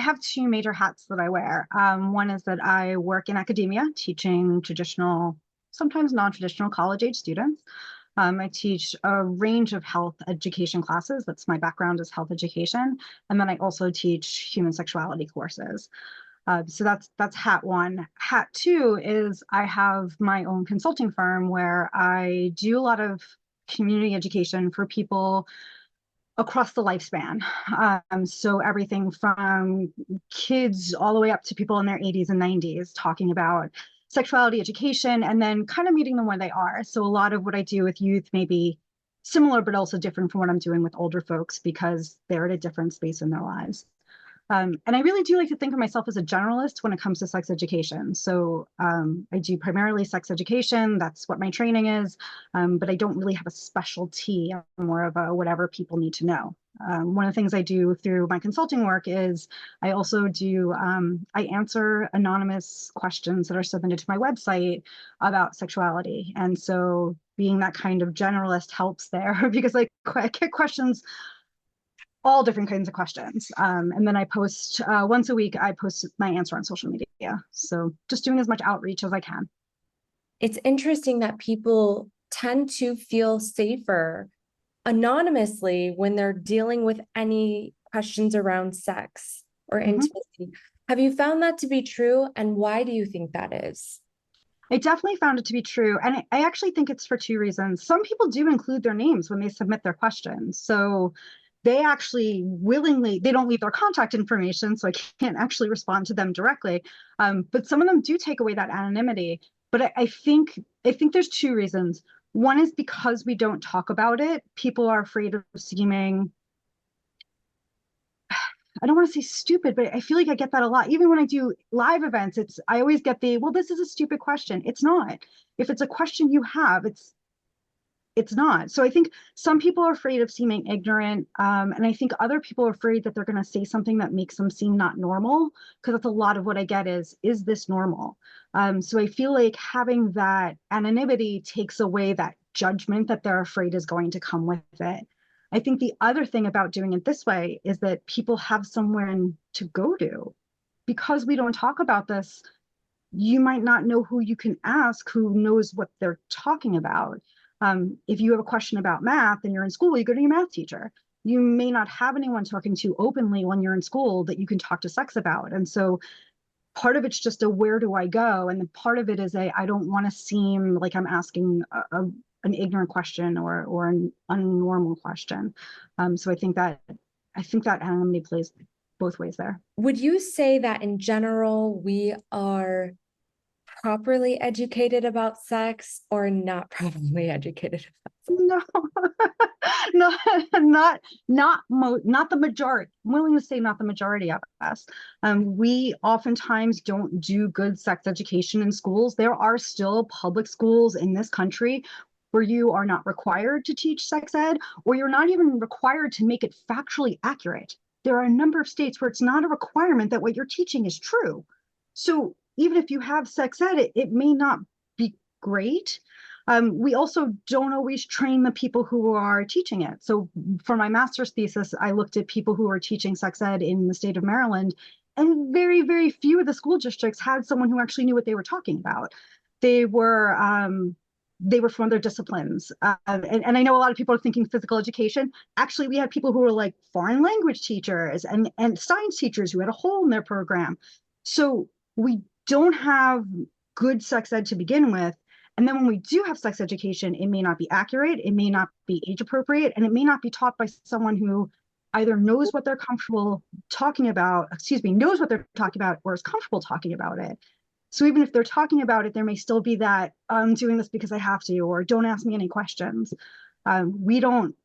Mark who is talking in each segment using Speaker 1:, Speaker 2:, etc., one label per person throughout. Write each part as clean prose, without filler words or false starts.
Speaker 1: have two major hats that I wear. One is that I work in academia, teaching traditional, sometimes non-traditional college-age students. I teach a range of health education classes. That's my background is health education. And then I also teach human sexuality courses. So that's hat one. Hat two is I have my own consulting firm where I do a lot of community education for people across the lifespan. So everything from kids all the way up to people in their 80s and 90s talking about sexuality education and then kind of meeting them where they are. So a lot of what I do with youth may be similar, but also different from what I'm doing with older folks because they're at a different space in their lives. And I really do like to think of myself as a generalist when it comes to sex education. So I do primarily sex education. That's what my training is. But I don't really have a specialty. I'm more of a whatever people need to know. One of the things I do through my consulting work is I also do, I answer anonymous questions that are submitted to my website about sexuality. And so being that kind of generalist helps there because I get questions all different kinds of questions. And then I post once a week, I post my answer on social media. So just doing as much outreach as I can.
Speaker 2: It's interesting that people tend to feel safer anonymously when they're dealing with any questions around sex or intimacy. Have you found that to be true? And why do you think that is?
Speaker 1: I definitely found it to be true. And I actually think it's for two reasons. Some people do include their names when they submit their questions. So they actually willingly, they don't leave their contact information, so I can't actually respond to them directly. But some of them do take away that anonymity. But I think there's two reasons. One is because we don't talk about it. People are afraid of seeming, I don't want to say stupid, but I feel like I get that a lot. Even when I do live events, I always get well, this is a stupid question. It's not. If it's a question you have, it's not. So I think some people are afraid of seeming ignorant. And I think other people are afraid that they're going to say something that makes them seem not normal. Because that's a lot of what I get is this normal? So I feel like having that anonymity takes away that judgment that they're afraid is going to come with it. I think the other thing about doing it this way is that people have somewhere to go to. Because we don't talk about this, you might not know who you can ask who knows what they're talking about. If you have a question about math and you're in school, you go to your math teacher. You may not have anyone talking to openly when you're in school that you can talk to sex about. And so part of it's just a where do I go? And the part of it is I don't want to seem like I'm asking an ignorant question or an unnormal question. So I think that anonymity plays both ways there.
Speaker 2: Would you say that in general, we are properly educated about sex or not properly educated
Speaker 1: No, no, not the majority. I'm willing to say not the majority of us. We oftentimes don't do good sex education in schools. There are still public schools in this country where you are not required to teach sex ed, or you're not even required to make it factually accurate. There are a number of states where it's not a requirement that what you're teaching is true. So even if you have sex ed, it may not be great. We also don't always train the people who are teaching it. So for my master's thesis, I looked at people who are teaching sex ed in the state of Maryland, and very, very few of the school districts had someone who actually knew what they were talking about. They were from other disciplines. And I know a lot of people are thinking physical education. Actually, we had people who were like foreign language teachers and science teachers who had a hole in their program. So we don't have good sex ed to begin with. And then when we do have sex education, it may not be accurate, it may not be age appropriate, and it may not be taught by someone who either knows what they're comfortable talking about, knows what they're talking about, or is comfortable talking about it. So even if they're talking about it, there may still be that I'm doing this because I have to, or don't ask me any questions. We don't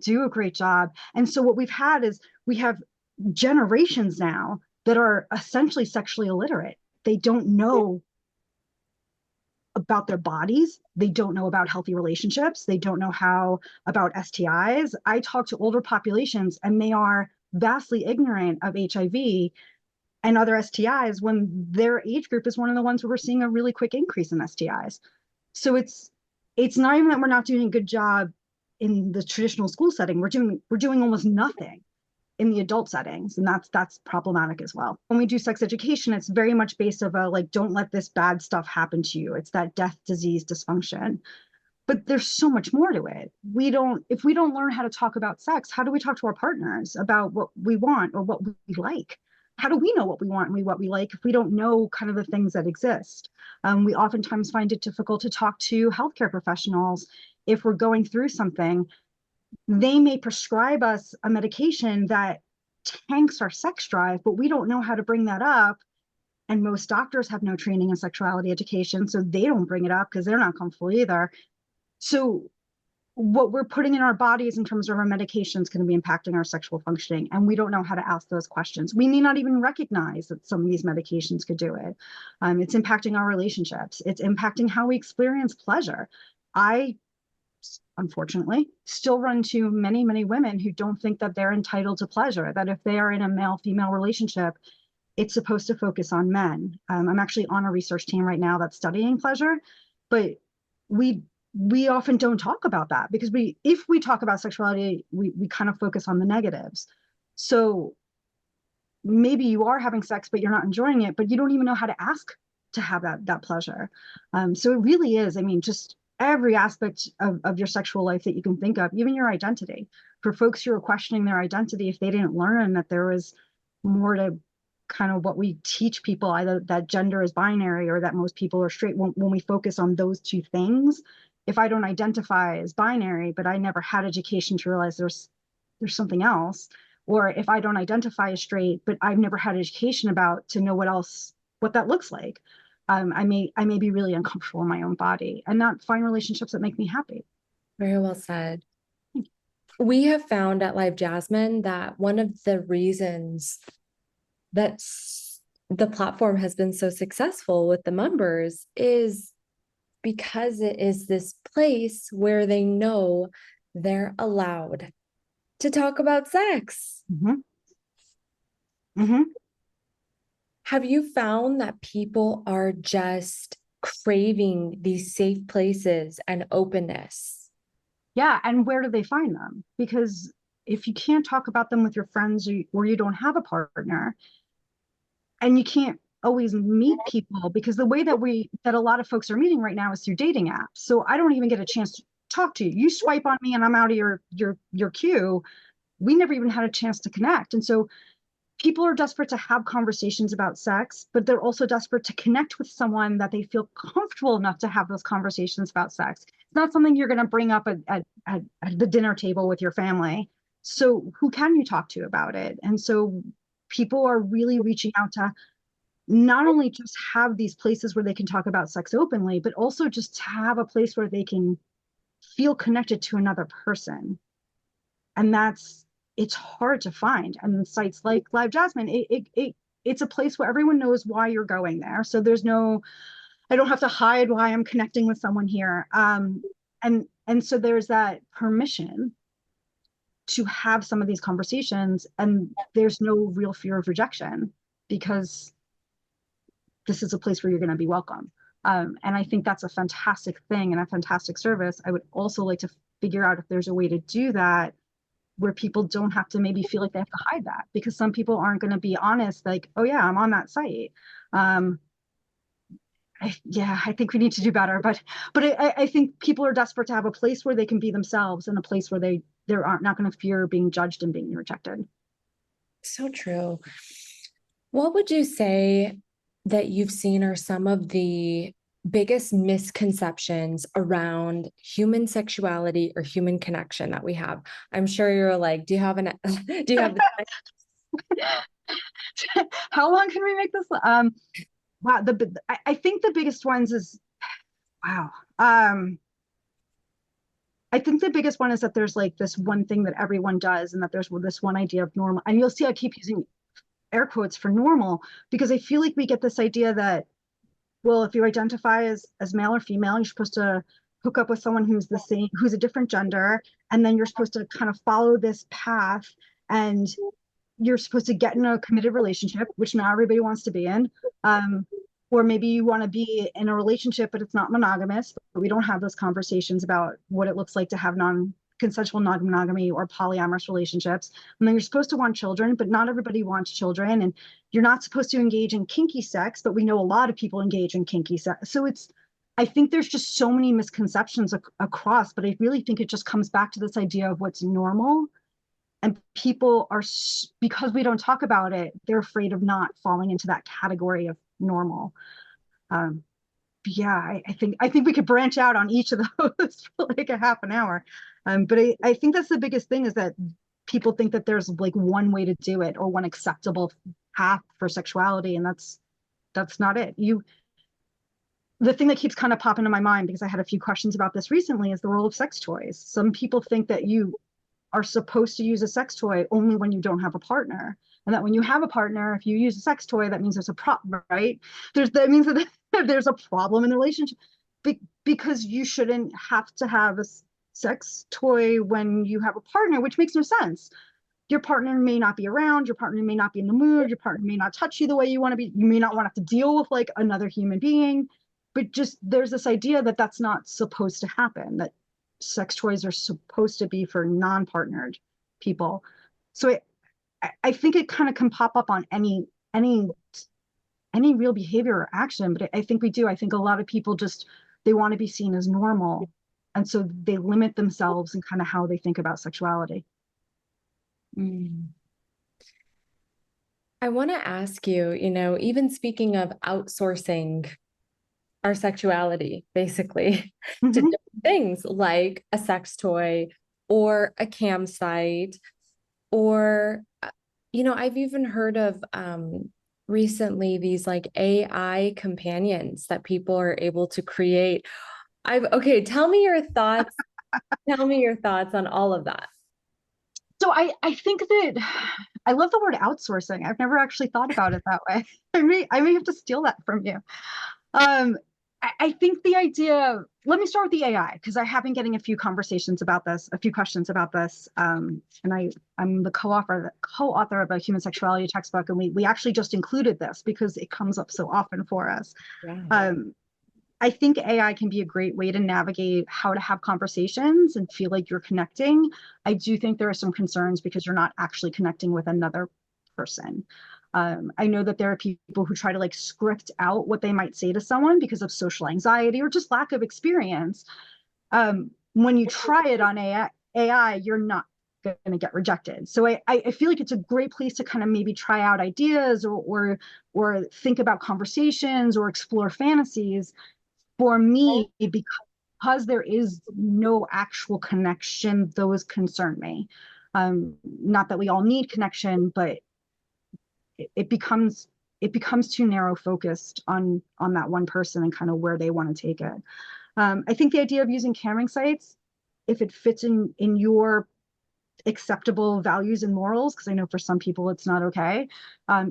Speaker 1: do a great job. And so what we've had is we have generations now that are essentially sexually illiterate. They don't know about their bodies. They don't know about healthy relationships. They don't know about STIs. I talk to older populations and they are vastly ignorant of HIV and other STIs when their age group is one of the ones where we're seeing a really quick increase in STIs. So it's not even that we're not doing a good job in the traditional school setting. We're doing almost nothing. in the adult settings, and that's problematic as well. When we do sex education, it's very much based of a like, don't let this bad stuff happen to you. It's that death, disease, dysfunction. But there's so much more to it. If we don't learn how to talk about sex, how do we talk to our partners about what we want or what we like? How do we know what we want and what we like if we don't know kind of the things that exist? We oftentimes find it difficult to talk to healthcare professionals if we're going through something. They may prescribe us a medication that tanks our sex drive, but we don't know how to bring that up. And most doctors have no training in sexuality education, so they don't bring it up because they're not comfortable either. So what we're putting in our bodies in terms of our medications can be impacting our sexual functioning, and we don't know how to ask those questions. We may not even recognize that some of these medications could do it. It's impacting our relationships. It's impacting how we experience pleasure. I, unfortunately, still run into many, many women who don't think that they're entitled to pleasure, that if they are in a male-female relationship, it's supposed to focus on men. I'm actually on a research team right now that's studying pleasure, but we often don't talk about that because if we talk about sexuality, we kind of focus on the negatives. So maybe you are having sex, but you're not enjoying it, but you don't even know how to ask to have that pleasure. So it really is, I mean, just every aspect of your sexual life that you can think of, even your identity. For folks who are questioning their identity, if they didn't learn that there was more to kind of what we teach people, either that gender is binary or that most people are straight, when we focus on those two things, if I don't identify as binary, but I never had education to realize there's something else, or if I don't identify as straight, but I've never had education about to know what that looks like, I may be really uncomfortable in my own body and not find relationships that make me happy.
Speaker 2: Very well said. We have found at Live Jasmin that one of the reasons that the platform has been so successful with the members is because it is this place where they know they're allowed to talk about sex.
Speaker 1: Mm-hmm. Mm-hmm.
Speaker 2: Have you found that people are just craving these safe places and openness?
Speaker 1: Yeah, and where do they find them? Because if you can't talk about them with your friends or you don't have a partner, and you can't always meet people, because the way that a lot of folks are meeting right now is through dating apps. So I don't even get a chance to talk to you. You swipe on me and I'm out of your queue. We never even had a chance to connect. And so people are desperate to have conversations about sex, but they're also desperate to connect with someone that they feel comfortable enough to have those conversations about sex. It's not something you're going to bring up at the dinner table with your family. So who can you talk to about it? And so people are really reaching out to not only just have these places where they can talk about sex openly, but also just to have a place where they can feel connected to another person. And it's hard to find. And sites like Live Jasmin, it's a place where everyone knows why you're going there. So I don't have to hide why I'm connecting with someone here. And so there's that permission to have some of these conversations, and there's no real fear of rejection because this is a place where you're going to be welcome. And I think that's a fantastic thing and a fantastic service. I would also like to figure out if there's a way to do that where people don't have to maybe feel like they have to hide that, because some people aren't going to be honest, like, oh yeah, I'm on that site. I think we need to do better, but I think people are desperate to have a place where they can be themselves and a place where they're not going to fear being judged and being rejected.
Speaker 2: So true. What would you say that you've seen are some of the biggest misconceptions around human sexuality or human connection that we have? I'm sure you're like, do you have the
Speaker 1: How long can we make this? Wow, I think the biggest ones is, wow. I think the biggest one is that there's like this one thing that everyone does, and that there's this one idea of normal. And you'll see I keep using air quotes for normal, because I feel like we get this idea that, well, if you identify as male or female, you're supposed to hook up with someone who's who's a different gender, and then you're supposed to kind of follow this path, and you're supposed to get in a committed relationship, which not everybody wants to be in. Or maybe you want to be in a relationship, but it's not monogamous. But we don't have those conversations about what it looks like to have consensual non-monogamy or polyamorous relationships. And then you're supposed to want children, but not everybody wants children. And you're not supposed to engage in kinky sex, but we know a lot of people engage in kinky sex. So I think there's just so many misconceptions across, but I really think it just comes back to this idea of what's normal. And people are, because we don't talk about it, they're afraid of not falling into that category of normal. Yeah, I think we could branch out on each of those for like a half an hour. But I think that's the biggest thing, is that people think that there's like one way to do it or one acceptable path for sexuality, and that's not it. The thing that keeps kind of popping in my mind, because I had a few questions about this recently, is the role of sex toys. Some people think that you are supposed to use a sex toy only when you don't have a partner. And that when you have a partner, if you use a sex toy, that means there's a problem, right? That means that there's a problem in the relationship, because you shouldn't have to have a sex toy when you have a partner, which makes no sense. Your partner may not be around, your partner may not be in the mood, your partner may not touch you the way you want to be, you may not want to have to deal with like another human being, but just there's this idea that that's not supposed to happen, that sex toys are supposed to be for non-partnered people. So I think it kind of can pop up on any real behavior or action, but I think we do. I think a lot of people just, they want to be seen as normal, and so they limit themselves and kind of how they think about sexuality.
Speaker 2: I want to ask you, even speaking of outsourcing our sexuality, basically, to
Speaker 1: Mm-hmm.
Speaker 2: different things like a sex toy or a cam site, or, I've even heard of recently these like AI companions that people are able to create. Okay, tell me your thoughts. Tell me your thoughts on all of that.
Speaker 1: So I think that I love the word outsourcing. I've never actually thought about it that way. I may have to steal that from you. Um, I think the idea, let me start with the AI, because I have been getting a few conversations about this, a few questions about this. And I'm the co-author of a human sexuality textbook, and we actually just included this because it comes up so often for us.
Speaker 2: Yeah.
Speaker 1: I think AI can be a great way to navigate how to have conversations and feel like you're connecting. I do think there are some concerns because you're not actually connecting with another person. I know that there are people who try to like script out what they might say to someone because of social anxiety or just lack of experience. When you try it on AI, you're not going to get rejected. So I feel like it's a great place to kind of maybe try out ideas or think about conversations or explore fantasies. For me, because there is no actual connection, those concern me. Not that we all need connection, but it becomes too narrow focused on that one person and kind of where they want to take it. I think the idea of using camming sites, if it fits in your acceptable values and morals, because I know for some people it's not okay.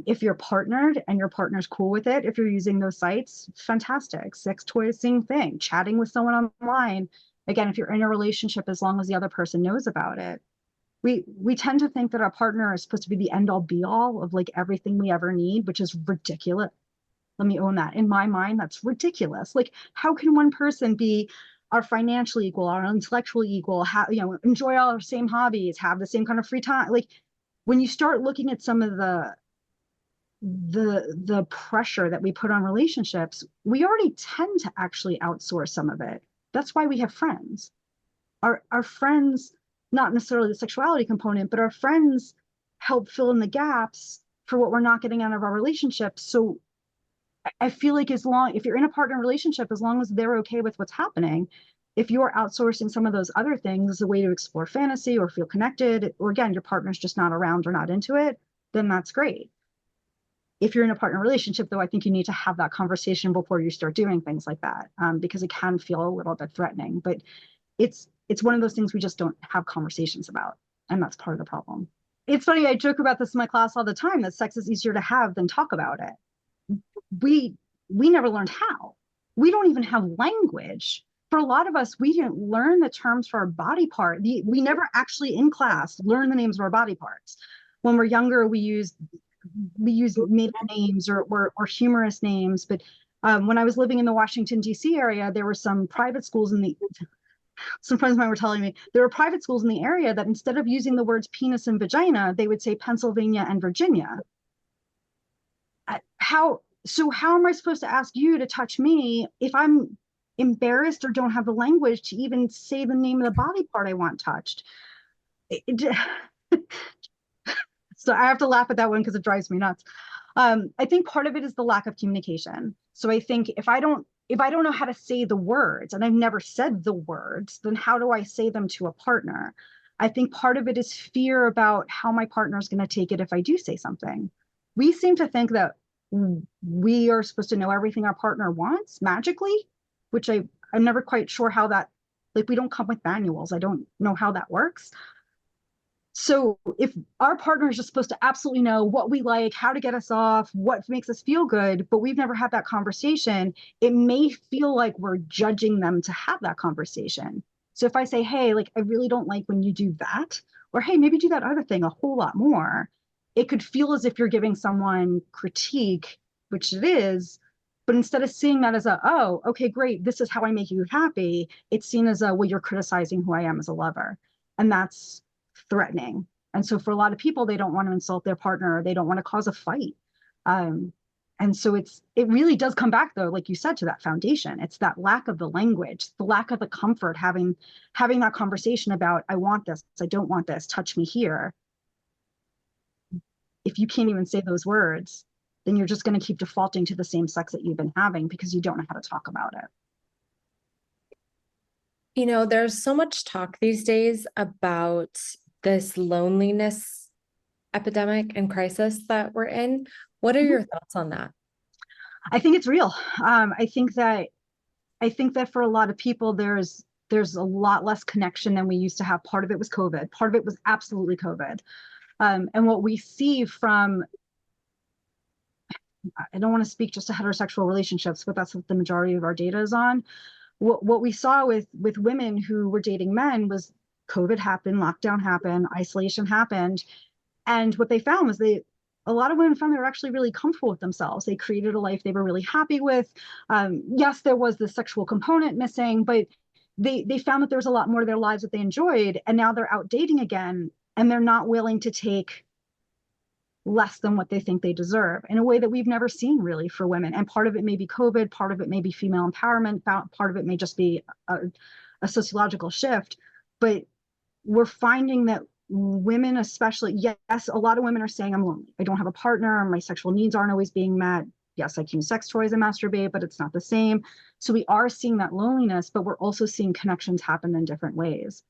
Speaker 1: If you're partnered and your partner's cool with it, if you're using those sites, fantastic. Sex toys, same thing. Chatting with someone online, again, if you're in a relationship, as long as the other person knows about it. We tend to think that our partner is supposed to be the end all be all of like everything we ever need, which is ridiculous. Let me own that. In my mind, that's ridiculous. Like, how can one person be our financially equal, our intellectually equal, enjoy all our same hobbies, have the same kind of free time? Like, when you start looking at some of the pressure that we put on relationships, we already tend to actually outsource some of it. That's why we have friends. Our friends, not necessarily the sexuality component, but our friends help fill in the gaps for what we're not getting out of our relationships. So I feel like if you're in a partner relationship, as long as they're okay with what's happening, if you're outsourcing some of those other things as a way to explore fantasy or feel connected, or again, your partner's just not around or not into it, then that's great. If you're in a partner relationship, though, I think you need to have that conversation before you start doing things like that, because it can feel a little bit threatening. But it's one of those things we just don't have conversations about, and that's part of the problem. It's funny, I joke about this in my class all the time, that sex is easier to have than talk about it. We never learned how. We don't even have language. For a lot of us, we didn't learn the terms for our body part. We never actually in class learn the names of our body parts. When we're younger, we use middle names or humorous names. But when I was living in the Washington, D.C. area, there were some private schools in the Some friends of mine were telling me there were private schools in the area that instead of using the words penis and vagina, they would say Pennsylvania and Virginia. How am I supposed to ask you to touch me if I'm embarrassed or don't have the language to even say the name of the body part I want touched? It, so I have to laugh at that one because it drives me nuts. I think part of it is the lack of communication. So I think if I don't know how to say the words and I've never said the words, then how do I say them to a partner? I think part of it is fear about how my partner is going to take it if I do say something. We seem to think that we are supposed to know everything our partner wants magically, which I'm never quite sure how that, like, we don't come with manuals. I don't know how that works. So if our partner is just supposed to absolutely know what we like, how to get us off, what makes us feel good, but we've never had that conversation, it may feel like we're judging them to have that conversation. So if I say, hey, like, I really don't like when you do that, or hey, maybe do that other thing a whole lot more, it could feel as if you're giving someone critique, which it is. But instead of seeing that as oh, okay, great, this is how I make you happy, it's seen as well, you're criticizing who I am as a lover. And that's threatening. And so for a lot of people, they don't want to insult their partner, or they don't want to cause a fight. Um, and so it really does come back though, like you said, to that foundation. It's that lack of the language, the lack of the comfort, having that conversation about, I want this, I don't want this, touch me here. If you can't even say those words, then you're just going to keep defaulting to the same sex that you've been having because you don't know how to talk about it.
Speaker 2: You know, there's so much talk these days about this loneliness epidemic and crisis that we're in. What are your thoughts on that?
Speaker 1: I think it's real. I think that for a lot of people, there's a lot less connection than we used to have. Part of it was COVID. Part of it was absolutely COVID. And what we see from, I don't want to speak just to heterosexual relationships, but that's what the majority of our data is on. What we saw with women who were dating men was COVID happened, lockdown happened, isolation happened, and what they found was a lot of women found they were actually really comfortable with themselves. They created a life they were really happy with. Yes, there was the sexual component missing, but they found that there was a lot more of their lives that they enjoyed, and now they're out dating again, and they're not willing to take less than what they think they deserve in a way that we've never seen really for women. And part of it may be COVID, part of it may be female empowerment, part of it may just be a sociological shift. But we're finding that women, especially, yes, a lot of women are saying, I'm lonely, I don't have a partner, my sexual needs aren't always being met. Yes, I can use sex toys and masturbate, but it's not the same. So we are seeing that loneliness, but we're also seeing connections happen in different ways.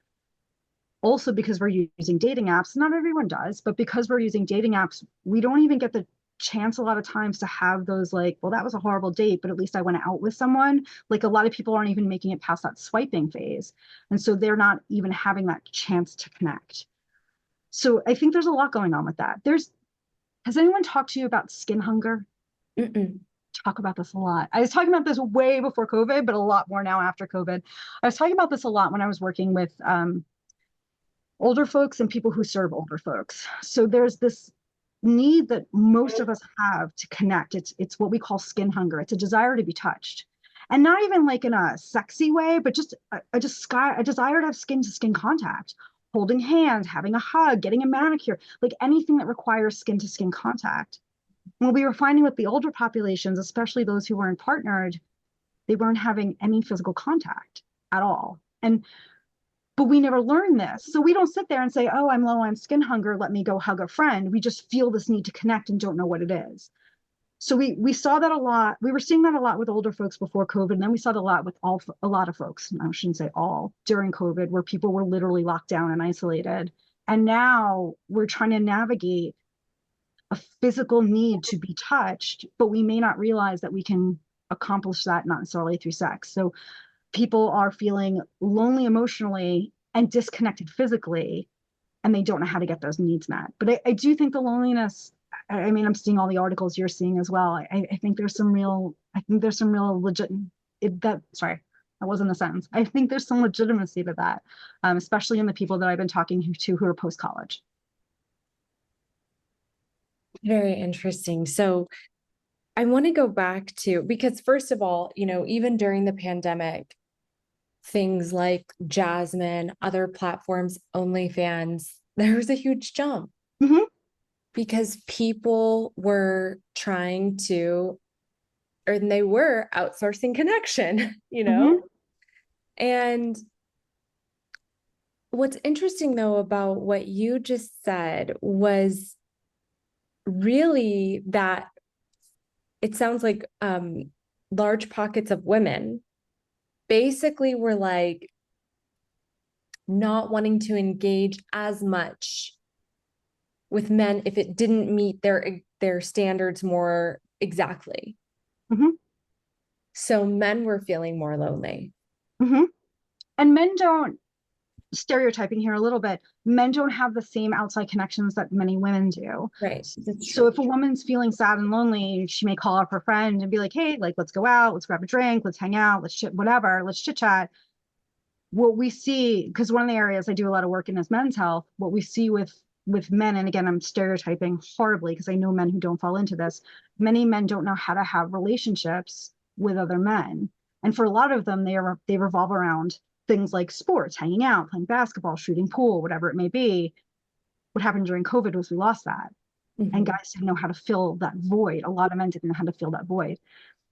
Speaker 1: Also, because we're using dating apps, not everyone does, but because we're using dating apps, we don't even get the chance a lot of times to have those, like, well, that was a horrible date, but at least I went out with someone. Like, a lot of people aren't even making it past that swiping phase. And so they're not even having that chance to connect. So I think there's a lot going on with that. Has anyone talked to you about skin hunger?
Speaker 2: Mm-mm.
Speaker 1: Talk about this a lot. I was talking about this way before COVID, but a lot more now after COVID. I was talking about this a lot when I was working with older folks and people who serve older folks. So there's this need that most of us have to connect. It's what we call skin hunger. It's a desire to be touched. And not even like in a sexy way, but just a desire to have skin to skin contact, holding hands, having a hug, getting a manicure, like anything that requires skin to skin contact. What we were finding with the older populations, especially those who weren't partnered, they weren't having any physical contact at all. But we never learn this. So we don't sit there and say, oh, I'm low on skin hunger, let me go hug a friend. We just feel this need to connect and don't know what it is. So we saw that a lot. We were seeing that a lot with older folks before COVID. And then we saw it a lot with a lot of folks, I shouldn't say all, during COVID, where people were literally locked down and isolated. And now we're trying to navigate a physical need to be touched, but we may not realize that we can accomplish that not necessarily through sex. So people are feeling lonely emotionally and disconnected physically, and they don't know how to get those needs met. But I do think the loneliness, I mean, I'm seeing all the articles you're seeing as well. I think there's some real, legit, sorry, that wasn't a sentence. I think there's some legitimacy to that, especially in the people that I've been talking to who are post-college.
Speaker 2: Very interesting. So I want to go back to, because first of all, you know, even during the pandemic, things like Jasmin, other platforms, OnlyFans, there was a huge jump
Speaker 1: Hmm.
Speaker 2: because people were trying to, or they were outsourcing connection, you know?
Speaker 1: Hmm.
Speaker 2: And what's interesting though about what you just said was really that it sounds like large pockets of women basically were like not wanting to engage as much with men if it didn't meet their standards more exactly.
Speaker 1: Hmm.
Speaker 2: So men were feeling more lonely.
Speaker 1: Hmm. And men don't, stereotyping here a little bit, men don't have the same outside connections that many women do.
Speaker 2: Right. That's
Speaker 1: So
Speaker 2: true.
Speaker 1: if a woman's feeling sad and lonely, she may call up her friend and be like, hey, like, let's go out, let's grab a drink, let's hang out, let's chit, whatever, let's chit chat. What we see, because one of the areas I do a lot of work in is men's health, what we see with men, and again, I'm stereotyping horribly because I know men who don't fall into this. Many men don't know how to have relationships with other men. And for a lot of them, they revolve around things like sports, hanging out, playing basketball, shooting pool, whatever it may be. What happened during COVID was we lost that. And
Speaker 2: Mhm.
Speaker 1: guys didn't know how to fill that void. A lot of men didn't know how to fill that void.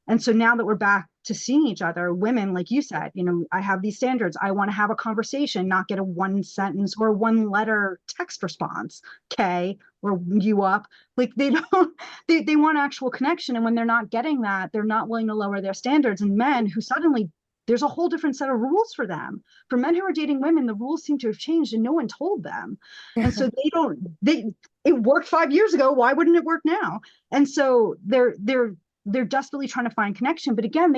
Speaker 1: And so now that we're back to seeing each other, women, like you said, I have these standards. I want to have a conversation, not get a one sentence or one letter text response. Okay. Or you up. Like they don't, they want actual connection. And when they're not getting that, they're not willing to lower their standards. And men who suddenly, there's a whole different set of rules for them. For men who are dating women, the rules seem to have changed and no one told them. And so it worked 5 years ago. Why wouldn't it work now? And so they're desperately trying to find connection. But again,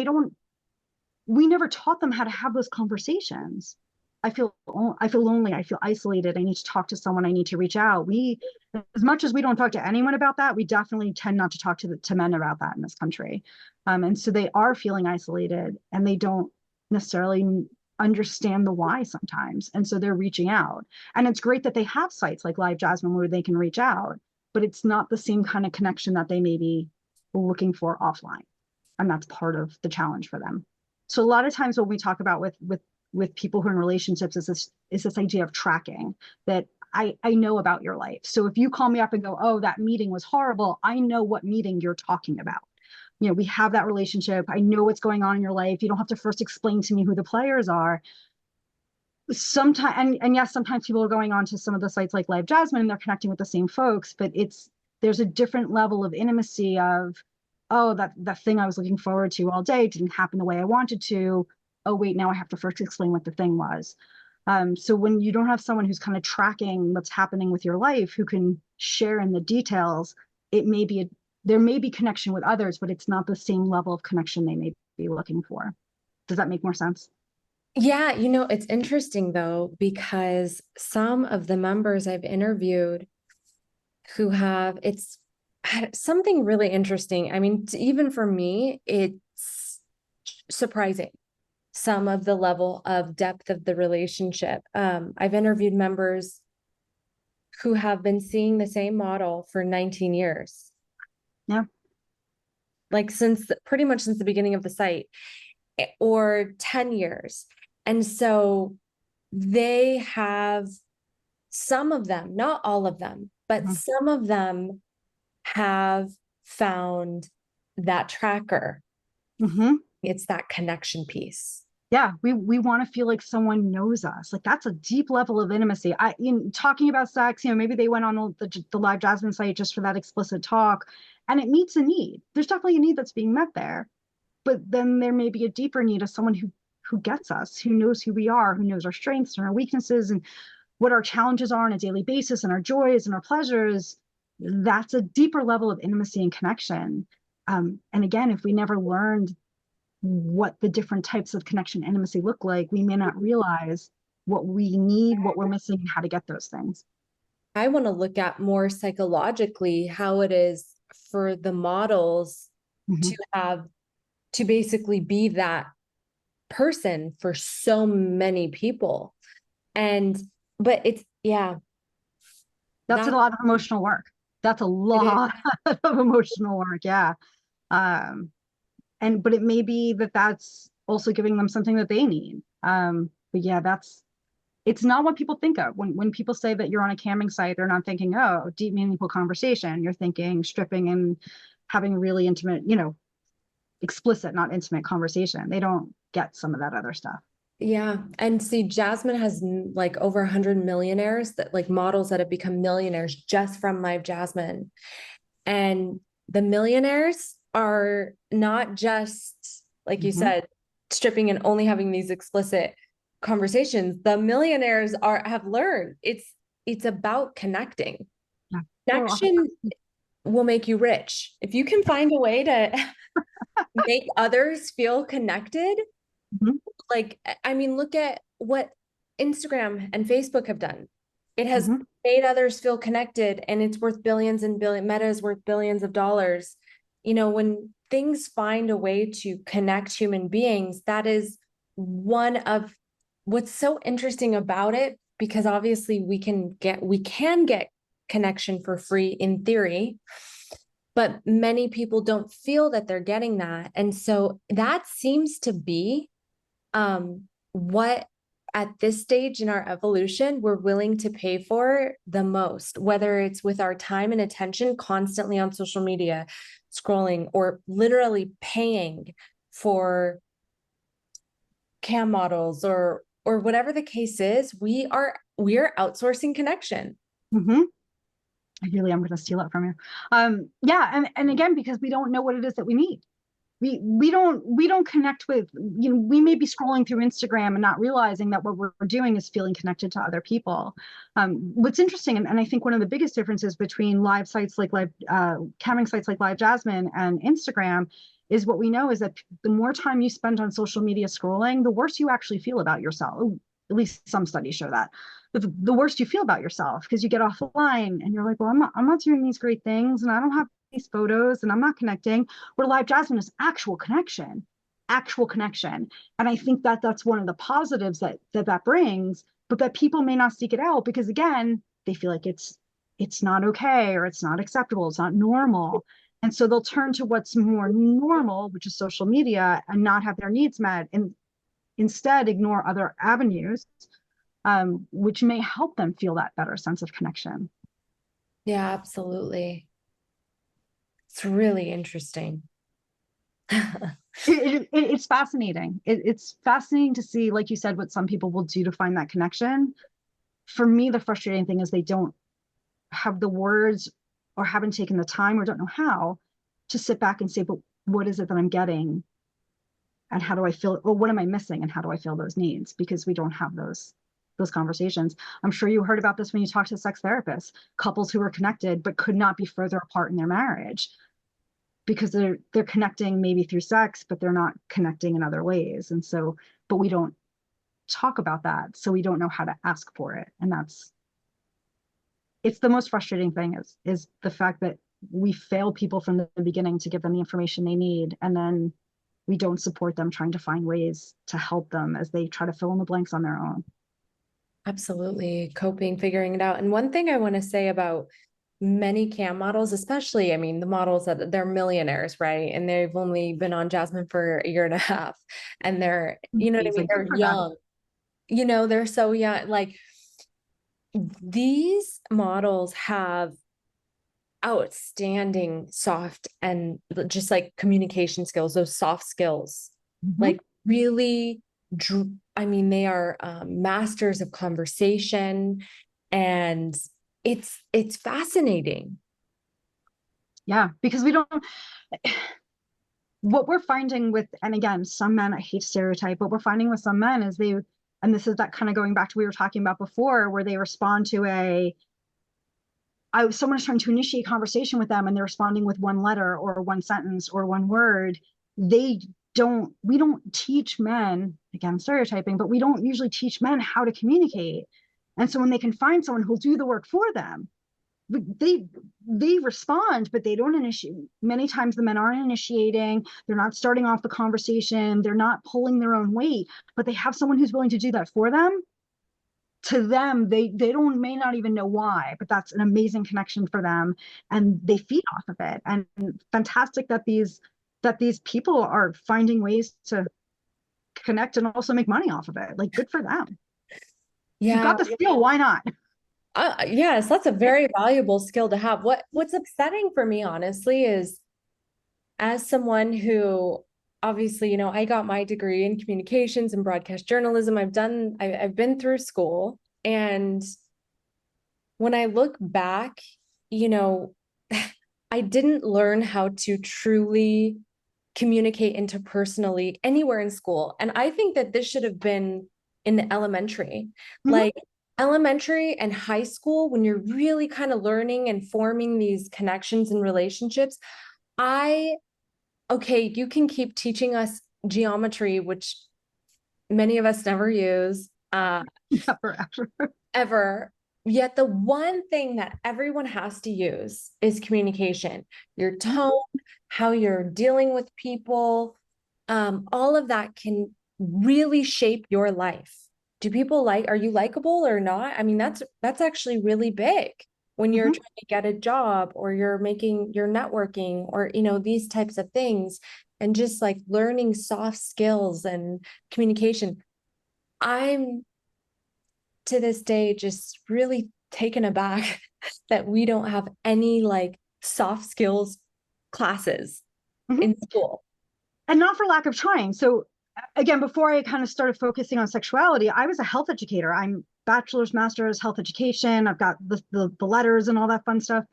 Speaker 1: we never taught them how to have those conversations. I feel lonely. I feel isolated. I need to talk to someone. I need to reach out. As much as we don't talk to anyone about that, we definitely tend not to talk to men about that in this country. And so they are feeling isolated and they don't necessarily understand the why sometimes. And so they're reaching out. And it's great that they have sites like Live Jasmine where they can reach out, but it's not the same kind of connection that they may be looking for offline. And that's part of the challenge for them. So a lot of times when we talk about with people who are in relationships is this idea of tracking that I know about your life. So if you call me up and go, oh, that meeting was horrible, I know what meeting you're talking about. We have that relationship. I know what's going on in your life. You don't have to first explain to me who the players are. Sometimes, and yes, sometimes people are going on to some of the sites like Live Jasmine and they're connecting with the same folks, but there's a different level of intimacy of, oh, that thing I was looking forward to all day didn't happen the way I wanted to. Oh, wait, now I have to first explain what the thing was. So when you don't have someone who's kind of tracking what's happening with your life, who can share in the details, there may be connection with others, but it's not the same level of connection they may be looking for. Does that make more sense?
Speaker 2: Yeah, it's interesting though, because some of the members I've interviewed who have, it's something really interesting. I mean, even for me, it's surprising some of the level of depth of the relationship. I've interviewed members who have been seeing the same model for 19 years,
Speaker 1: Yeah.
Speaker 2: like pretty much since the beginning of the site, or 10 years. And so they have, some of them, not all of them, but
Speaker 1: Mhm.
Speaker 2: some of them have found that tracker.
Speaker 1: Mhm.
Speaker 2: It's that connection piece.
Speaker 1: Yeah, we want to feel like someone knows us. Like that's a deep level of intimacy. In talking about sex, maybe they went on the Live Jasmine site just for that explicit talk, and it meets a need. There's definitely a need that's being met there, but then there may be a deeper need of someone who gets us, who knows who we are, who knows our strengths and our weaknesses, and what our challenges are on a daily basis, and our joys and our pleasures. That's a deeper level of intimacy and connection. And again, if we never learned what the different types of connection intimacy look like, we may not realize what we need, what we're missing, and how to get those things.
Speaker 2: I want to look at more psychologically how it is for the models
Speaker 1: Mm-hmm.
Speaker 2: to have to basically be that person for so many people. And but it's, yeah,
Speaker 1: That's a
Speaker 2: that
Speaker 1: lot of emotional work. That's a
Speaker 2: it is.
Speaker 1: lot of emotional work. Yeah. But it may be that that's also giving them something that they need. But yeah, it's not what people think of when people say that you're on a camming site. They're not thinking, oh, deep, meaningful conversation. You're thinking stripping and having really intimate, explicit, not intimate conversation. They don't get some of that other stuff.
Speaker 2: Yeah. And see, Jasmine has like over 100 millionaires that like models that have become millionaires just from Live Jasmine. And the millionaires are not just, like you
Speaker 1: Hmm.
Speaker 2: said, stripping and only having these explicit conversations. The millionaires have learned it's about connecting.
Speaker 1: Yeah. Oh,
Speaker 2: Connection will make you rich. If you can find a way to make others feel connected,
Speaker 1: mhm,
Speaker 2: like, I mean, look at what Instagram and Facebook have done. It has
Speaker 1: mhm.
Speaker 2: made others feel connected, and it's worth billions and billion. Meta is worth billions of dollars. When things find a way to connect human beings, that is one of what's so interesting about it, because obviously we can get connection for free in theory, but many people don't feel that they're getting that. And so that seems to be what at this stage in our evolution we're willing to pay for the most, whether it's with our time and attention constantly on social media scrolling, or literally paying for cam models, or whatever the case is. We are outsourcing connection.
Speaker 1: Hmm. I really am going to steal it from you. Yeah, and again, because we don't know what it is that we need. We don't connect with, we may be scrolling through Instagram and not realizing that what we're doing is feeling connected to other people. What's interesting, and I think one of the biggest differences between live sites like live camming sites like Live Jasmine and Instagram is what we know is that the more time you spend on social media scrolling, the worse you actually feel about yourself. At least some studies show that. The worse you feel about yourself because you get offline and you're like, well, I'm not doing these great things and I don't have these photos and I'm not connecting. Where Live Jasmine is actual connection, actual connection. And I think that that's one of the positives that brings, but that people may not seek it out because again, they feel like it's not okay or it's not acceptable, it's not normal. And so they'll turn to what's more normal, which is social media, and not have their needs met, and instead ignore other avenues, which may help them feel that better sense of connection.
Speaker 2: Yeah, absolutely. It's really interesting.
Speaker 1: It's fascinating. It's fascinating to see, like you said, what some people will do to find that connection. For me, the frustrating thing is they don't have the words or haven't taken the time or don't know how to sit back and say, but what is it that I'm getting? And how do I feel? Or what am I missing? And how do I feel those needs? Because we don't have those conversations. I'm sure you heard about this when you talked to sex therapists, couples who were connected but could not be further apart in their marriage because they're connecting maybe through sex, but they're not connecting in other ways. And so, but we don't talk about that, so we don't know how to ask for it. And it's the most frustrating thing is the fact that we fail people from the beginning to give them the information they need, and then we don't support them trying to find ways to help them as they try to fill in the blanks on their own.
Speaker 2: Absolutely. Coping, figuring it out. And one thing I want to say about many cam models, especially, I mean, the models that they're millionaires, right? And they've only been on Jasmine for a year and a half. And they're, you know what I mean?
Speaker 1: Amazing. Good
Speaker 2: They're
Speaker 1: for them.
Speaker 2: young, they're so young. Like, these models have outstanding soft and just like communication skills, those soft skills,
Speaker 1: Mhm.
Speaker 2: like really, I mean, they are masters of conversation, and it's fascinating.
Speaker 1: Yeah, because we don't, what we're finding with, and again, some men, I hate stereotype, what we're finding with some men is and this is that kind of going back to what we were talking about before, where they respond to someone is trying to initiate conversation with them and they're responding with one letter or one sentence or one word. We don't teach men, again, stereotyping, but we don't usually teach men how to communicate. And so when they can find someone who'll do the work for them, they they respond, but they don't initiate. Many times the men aren't initiating, they're not starting off the conversation, they're not pulling their own weight, but they have someone who's willing to do that for them. To them, they don't may not even know why, but that's an amazing connection for them, and they feed off of it. And fantastic that these people are finding ways to connect and also make money off of it. Like, good for them. If you've
Speaker 2: Yeah.
Speaker 1: got the skill, why not?
Speaker 2: Yes, that's a very valuable skill to have. What's upsetting for me, honestly, is as someone who obviously, I got my degree in communications and broadcast journalism. I've been through school, and when I look back, you know, I didn't learn how to truly communicate interpersonally anywhere in school. And I think that this should have been in elementary.
Speaker 1: Mhm.
Speaker 2: Like elementary and high school, when you're really kind of learning and forming these connections and relationships, I, okay, you can keep teaching us geometry, which many of us never use.
Speaker 1: Never ever.
Speaker 2: Ever. Yet the one thing that everyone has to use is communication, your tone, how you're dealing with people. All of that can really shape your life. Do people are you likable or not? I mean, that's actually really big when you're
Speaker 1: Mhm.
Speaker 2: trying to get a job or you're networking or, these types of things, and just like learning soft skills and communication. I'm to this day just really taken aback that we don't have any like soft skills classes
Speaker 1: Mhm.
Speaker 2: in school.
Speaker 1: And not for lack of trying. So again, before I kind of started focusing on sexuality, I was a health educator. I'm bachelor's, master's, health education. I've got the letters and all that fun stuff.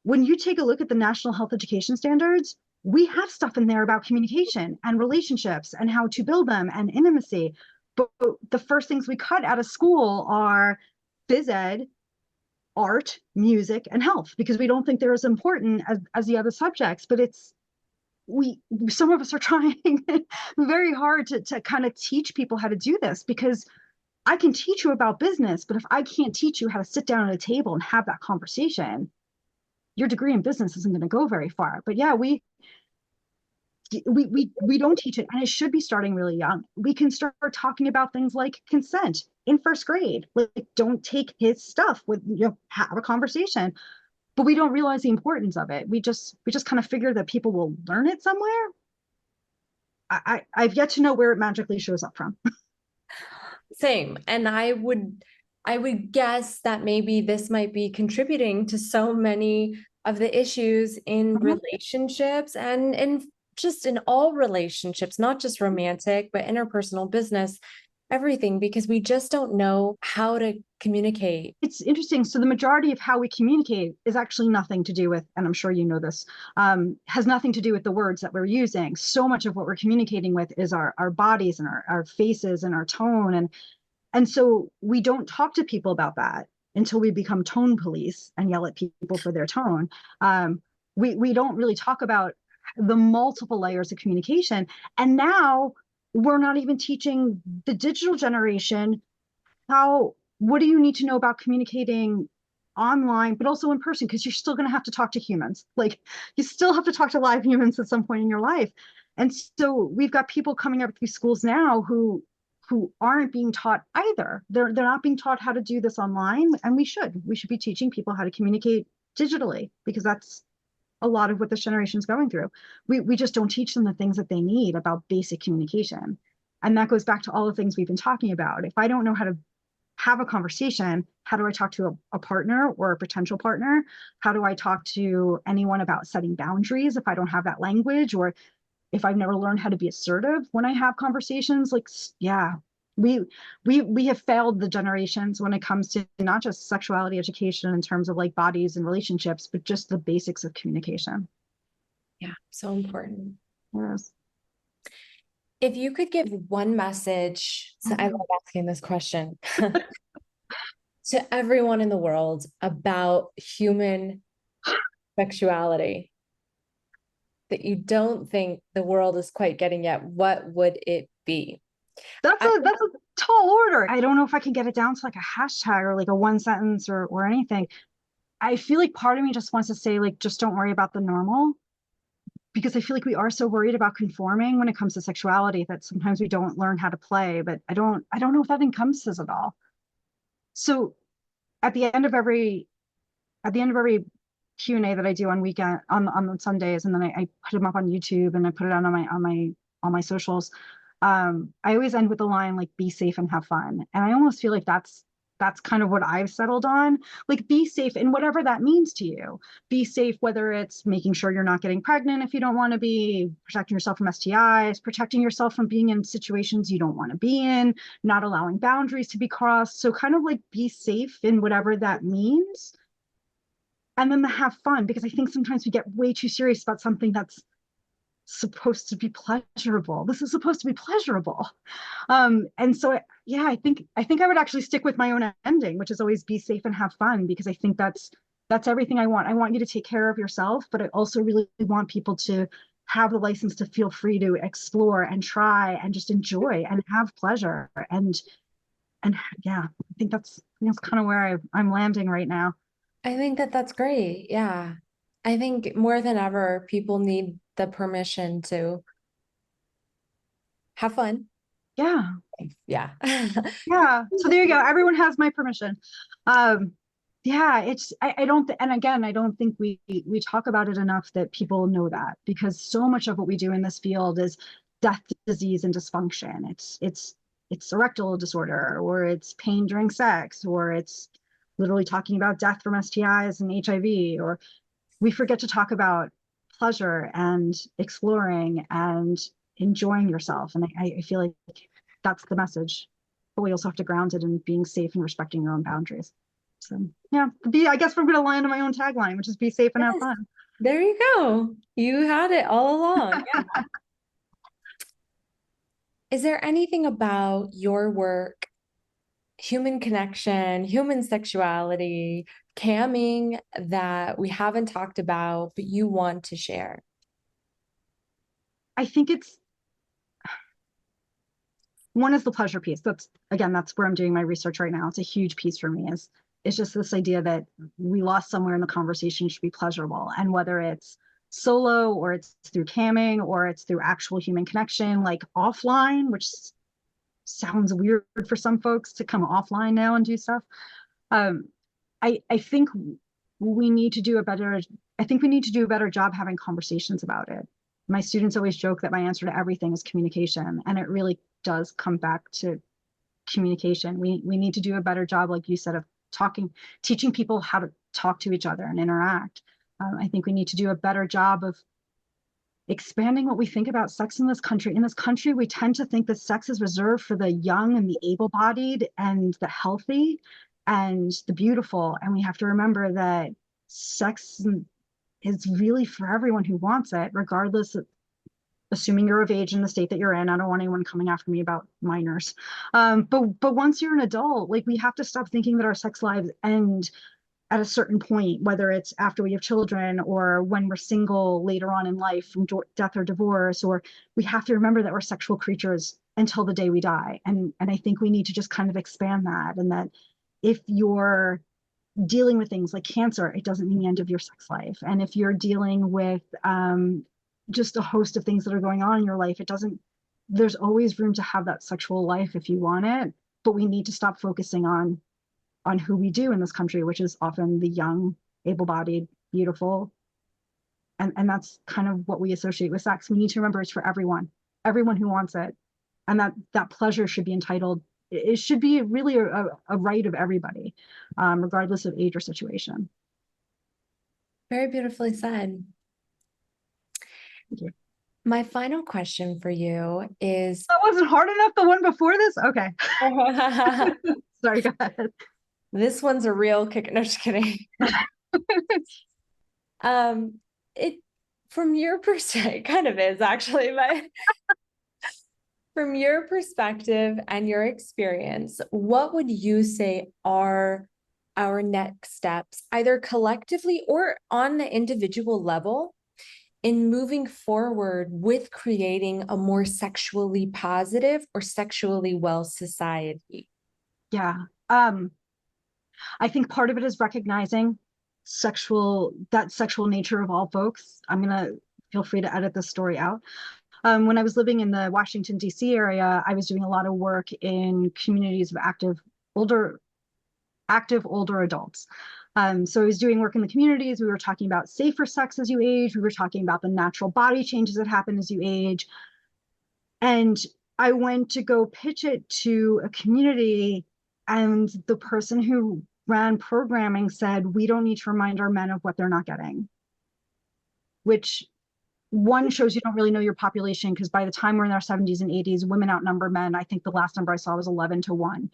Speaker 1: When you take a look at the National Health Education Standards, we have stuff in there about communication and relationships and how to build them and intimacy. But the first things we cut out of school are phys ed, art, music, and health, because we don't think they're as important as the other subjects. But it's we some of us are trying very hard to kind of teach people how to do this, because I can teach you about business, but if I can't teach you how to sit down at a table and have that conversation, your degree in business isn't going to go very far. But yeah, we don't teach it, and it should be starting really young. We can start talking about things like consent in first grade. Like, don't take his stuff with, have a conversation. But we don't realize the importance of it. We just kind of figure that people will learn it somewhere. I've yet to know where it magically shows up from.
Speaker 2: Same. And I would guess that maybe this might be contributing to so many of the issues in
Speaker 1: Mhm.
Speaker 2: relationships and in just in all relationships, not just romantic, but interpersonal, business, everything, because we just don't know how to communicate.
Speaker 1: It's interesting. So the majority of how we communicate is actually nothing to do with, and I'm sure you know this, has nothing to do with the words that we're using. So much of what we're communicating with is our bodies and our faces and our tone. And so we don't talk to people about that until we become tone police and yell at people for their tone. We don't really talk about the multiple layers of communication. And now we're not even teaching the digital generation how, what do you need to know about communicating online, but also in person, because you're still going to have to talk to humans. Like, you still have to talk to live humans at some point in your life. And so we've got people coming up through schools now who aren't being taught either. They're not being taught how to do this online, and we should be teaching people how to communicate digitally, because that's a lot of what this generation is going through. We just don't teach them the things that they need about basic communication. And that goes back to all the things we've been talking about. If I don't know how to have a conversation, how do I talk to a partner or a potential partner? How do I talk to anyone about setting boundaries if I don't have that language, or if I've never learned how to be assertive when I have conversations? Like, yeah, we we have failed the generations when it comes to not just sexuality education in terms of like bodies and relationships, but just the basics of communication.
Speaker 2: Yeah, so important.
Speaker 1: Yes.
Speaker 2: If you could give one message, so I love asking this question, to everyone in the world about human sexuality that you don't think the world is quite getting yet, what would it be?
Speaker 1: That's
Speaker 2: I,
Speaker 1: a tall order. I don't know if I can get it down to like a hashtag or like a one sentence or anything. I feel like part of me just wants to say, like, just don't worry about the normal, because I feel like we are so worried about conforming when it comes to sexuality that sometimes we don't learn how to play. But I don't know if that encompasses it all. So at the end of every Q&A that I do on Sundays, and then I put them up on YouTube and I put it out on my socials. I always end with the line like, be safe and have fun. And I almost feel like that's kind of what I've settled on. Like, be safe in whatever that means to you. Be safe, whether it's making sure you're not getting pregnant if you don't want to be, protecting yourself from STIs, protecting yourself from being in situations you don't want to be in, not allowing boundaries to be crossed. So kind of like be safe in whatever that means. And then to have fun, because I think sometimes we get way too serious about something that's supposed to be pleasurable. This is supposed to be pleasurable. And so yeah, I think I would actually stick with my own ending, which is always be safe and have fun, because I think that's everything I want. I want you to take care of yourself, but I also really want people to have the license to feel free to explore and try and just enjoy and have pleasure. And yeah, I think that's kind of where I'm landing right now.
Speaker 2: I think that that's great. Yeah. I think more than ever, people need the permission to have fun.
Speaker 1: Yeah.
Speaker 2: Yeah.
Speaker 1: Yeah. So there you go. Everyone has my permission. Um, yeah, I don't, and again, I don't think we talk about it enough that people know that, because so much of what we do in this field is death, disease, and dysfunction. It's erectile disorder, or it's pain during sex, or it's literally talking about death from STIs and HIV, or we forget to talk about pleasure and exploring and enjoying yourself. And I feel like that's the message. But we also have to ground it in being safe and respecting your own boundaries. So yeah, I guess we're gonna land on my own tagline, which is be safe and have
Speaker 2: Yes,
Speaker 1: fun.
Speaker 2: there you go. You had it all along. Yeah. Is there anything about your work, human connection, human sexuality, camming that we haven't talked about, but you want to share?
Speaker 1: I think it's one is the pleasure piece. That's where I'm doing my research right now. It's a huge piece for me. Is it's just this idea that we lost somewhere in the conversation should be pleasurable, and whether it's solo or it's through camming or it's through actual human connection, like offline, which sounds weird for some folks to come offline now and do stuff. Um, I think we need to do a better. I think we need to do a better job having conversations about it. My students always joke that my answer to everything is communication, and it really does come back to communication. We need to do a better job, like you said, of talking, teaching people how to talk to each other and interact. I think we need to do a better job of expanding what we think about sex in this country. In this country, we tend to think that sex is reserved for the young and the able-bodied and the healthy and the beautiful. And we have to remember that sex is really for everyone who wants it, regardless of, assuming you're of age in the state that you're in. I don't want anyone coming after me about minors. But once you're an adult, like, we have to stop thinking that our sex lives end at a certain point, whether it's after we have children or when we're single later on in life from death or divorce. Or we have to remember that we're sexual creatures until the day we die. And I think we need to just kind of expand that, and that if you're dealing with things like cancer, it doesn't mean the end of your sex life. And if you're dealing with just a host of things that are going on in your life, it doesn't, there's always room to have that sexual life if you want it. But we need to stop focusing on who we do in this country, which is often the young, able-bodied, beautiful. And that's kind of what we associate with sex. We need to remember it's for everyone who wants it. And that pleasure should be entitled, it should be really a right of everybody, regardless of age or situation.
Speaker 2: Very beautifully said.
Speaker 1: Thank you.
Speaker 2: My final question for you is
Speaker 1: That wasn't hard enough, the one before this? Okay. Sorry, go ahead.
Speaker 2: this one's a real kick. No, just kidding. It from your perspective, it kind of is actually, but from your perspective and your experience, what would you say are our next steps, either collectively or on the individual level, in moving forward with creating a more sexually positive or sexually well society?
Speaker 1: Yeah. I think part of it is recognizing that sexual nature of all folks. I'm gonna feel free to edit this story out. When I was living in the Washington, D.C. area, I was doing a lot of work in communities of older adults. So I was doing work in the communities. We were talking about safer sex as you age. We were talking about the natural body changes that happen as you age. And I went to go pitch it to a community, and the person who ran programming said, we don't need to remind our men of what they're not getting, which one shows you don't really know your population, because by the time we're in our 70s and 80s, women outnumber men. I think the last number I saw was 11-1.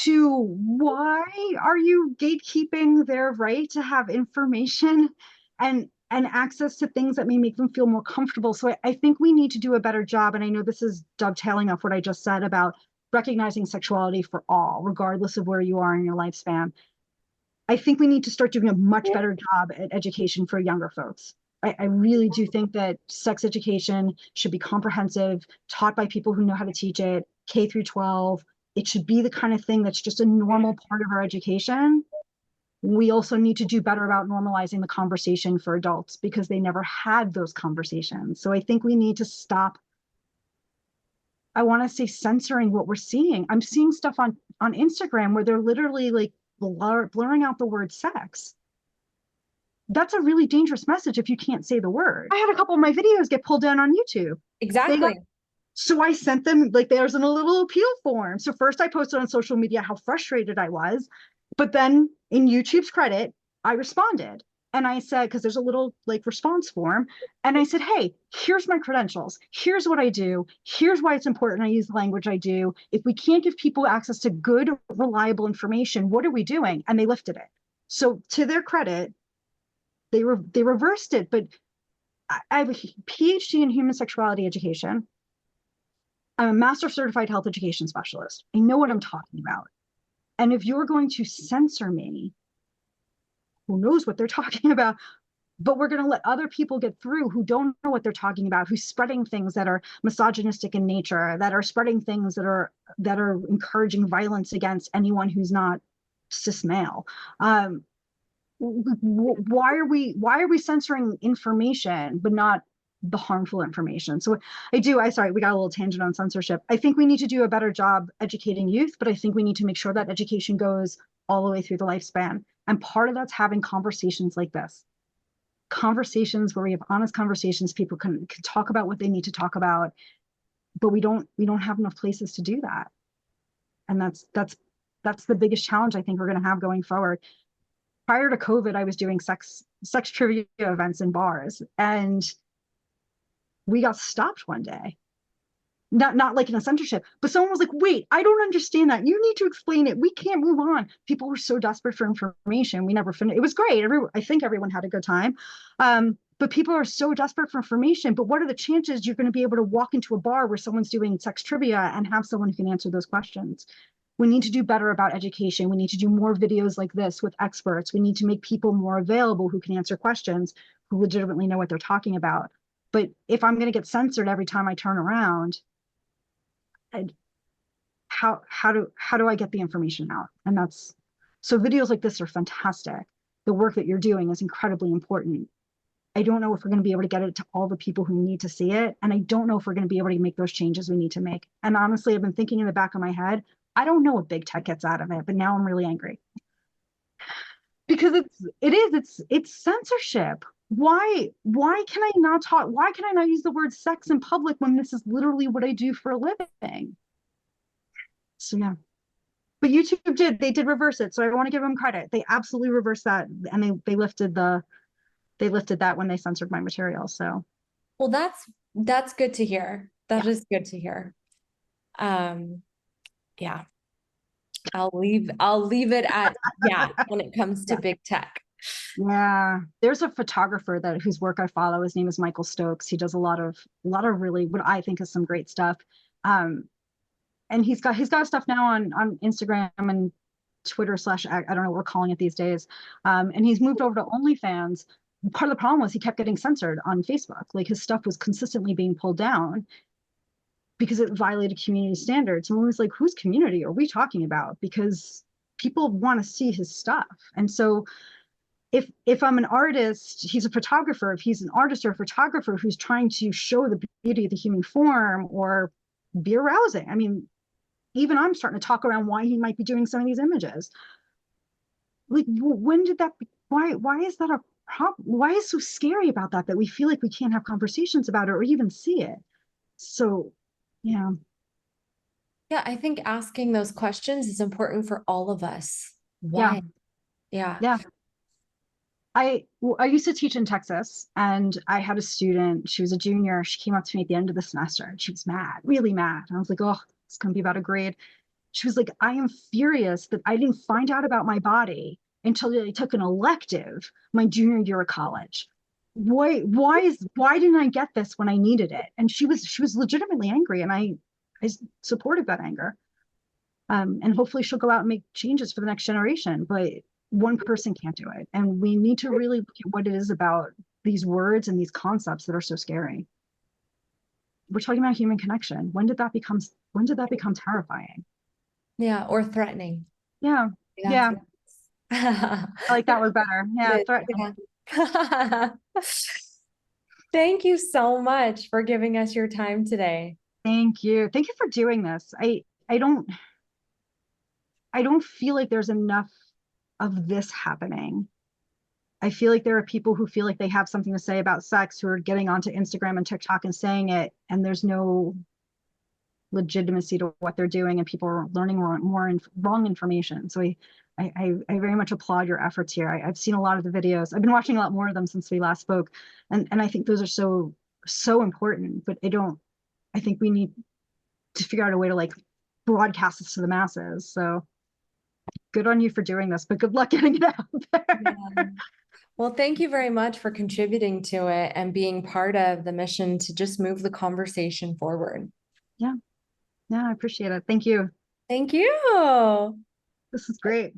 Speaker 1: To why are you gatekeeping their right to have information and access to things that may make them feel more comfortable? So I think we need to do a better job. And I know this is dovetailing off what I just said about recognizing sexuality for all, regardless of where you are in your lifespan. I think we need to start doing a much better job at education for younger folks. I really do think that sex education should be comprehensive, taught by people who know how to teach it, K-12. It should be the kind of thing that's just a normal part of our education. We also need to do better about normalizing the conversation for adults, because they never had those conversations. So I think we need to stop, I want to say, censoring what we're seeing. I'm seeing stuff on Instagram where they're literally like blurring out the word sex. That's a really dangerous message if you can't say the word. I had a couple of my videos get pulled down on YouTube.
Speaker 2: Exactly.
Speaker 1: So I sent them, like, there's a little appeal form. So first I posted on social media how frustrated I was, but then in YouTube's credit, I responded. And I said, because there's a little like response form, and I said, hey, here's my credentials. Here's what I do. Here's why it's important I use the language I do. If we can't give people access to good, reliable information, what are we doing? And they lifted it. So to their credit, they reversed it. But I have a PhD in human sexuality education. I'm a master certified health education specialist. I know what I'm talking about. And if you're going to censor me, who knows what they're talking about, but we're going to let other people get through who don't know what they're talking about, who's spreading things that are misogynistic in nature, that are spreading things that are encouraging violence against anyone who's not cis male. Why are we censoring information but not the harmful information? So sorry, we got a little tangent on censorship. I think we need to do a better job educating youth, but I think we need to make sure that education goes all the way through the lifespan. And part of that's having conversations like this. Conversations where we have honest conversations, people can talk about what they need to talk about, but we don't have enough places to do that. And that's the biggest challenge I think we're going to have going forward. Prior to COVID, I was doing sex trivia events in bars, and we got stopped one day. Not like in a censorship, but someone was like, wait, I don't understand that. You need to explain it. We can't move on. People were so desperate for information. We never finished. It was great. I think everyone had a good time. But people are so desperate for information. But what are the chances you're going to be able to walk into a bar where someone's doing sex trivia and have someone who can answer those questions? We need to do better about education. We need to do more videos like this with experts. We need to make people more available who can answer questions, who legitimately know what they're talking about. But if I'm going to get censored every time I turn around, how do I get the information out? And so videos like this are fantastic. The work that you're doing is incredibly important. I don't know if we're going to be able to get it to all the people who need to see it. And I don't know if we're going to be able to make those changes we need to make. And honestly, I've been thinking in the back of my head, I don't know what big tech gets out of it, but now I'm really angry. Because it's censorship. Why can I not talk? Why can I not use the word sex in public when this is literally what I do for a living? So yeah. But YouTube did reverse it. So I want to give them credit. They absolutely reversed that, and they lifted that when they censored my material. So
Speaker 2: well, that's good to hear. That is good to hear. Yeah. I'll leave it at when it comes to big tech.
Speaker 1: Yeah, there's a photographer whose work I follow. His name is Michael Stokes. He does a lot of really what I think is some great stuff. And he's got stuff now on Instagram and Twitter / I don't know what we're calling it these days. And he's moved over to OnlyFans. Part of the problem was he kept getting censored on Facebook. Like, his stuff was consistently being pulled down because it violated community standards. And we was like, whose community are we talking about? Because people want to see his stuff. And so if I'm an artist, he's a photographer. If he's an artist or a photographer who's trying to show the beauty of the human form or be arousing, I mean, even I'm starting to talk around why he might be doing some of these images. Like, when did that? Why is that a problem? Why is it so scary about that we feel like we can't have conversations about it or even see it? So Yeah.
Speaker 2: Yeah, I think asking those questions is important for all of us.
Speaker 1: Yeah.
Speaker 2: Why? Yeah.
Speaker 1: Yeah. I used to teach in Texas, and I had a student, she was a junior. She came up to me at the end of the semester and she was mad, really mad. And I was like, oh, it's gonna be about a grade. She was like, I am furious that I didn't find out about my body until I took an elective my junior year of college. Why didn't I get this when I needed it? And she was legitimately angry, and I supported that anger. And hopefully she'll go out and make changes for the next generation. But one person can't do it, and we need to really look at what it is about these words and these concepts that are so scary. We're talking about human connection. When did that become terrifying?
Speaker 2: Yeah. Or threatening.
Speaker 1: Yeah.
Speaker 2: That's
Speaker 1: Yeah. I like that was better. Yeah,
Speaker 2: it.
Speaker 1: threatening.
Speaker 2: Yeah. Thank you so much for giving us your time today.
Speaker 1: Thank you. Thank you for doing this. I don't feel like there's enough of this happening. I feel like there are people who feel like they have something to say about sex who are getting onto Instagram and TikTok and saying it, and there's no legitimacy to what they're doing, and people are learning wrong information. So I very much applaud your efforts here. I've seen a lot of the videos. I've been watching a lot more of them since we last spoke, and I think those are so important. But I think we need to figure out a way to like broadcast this to the masses. So good on you for doing this, but good luck getting it out there.
Speaker 2: Yeah. Well, thank you very much for contributing to it and being part of the mission to just move the conversation forward.
Speaker 1: Yeah, yeah, I appreciate it. Thank you.
Speaker 2: Thank you.
Speaker 1: This is great.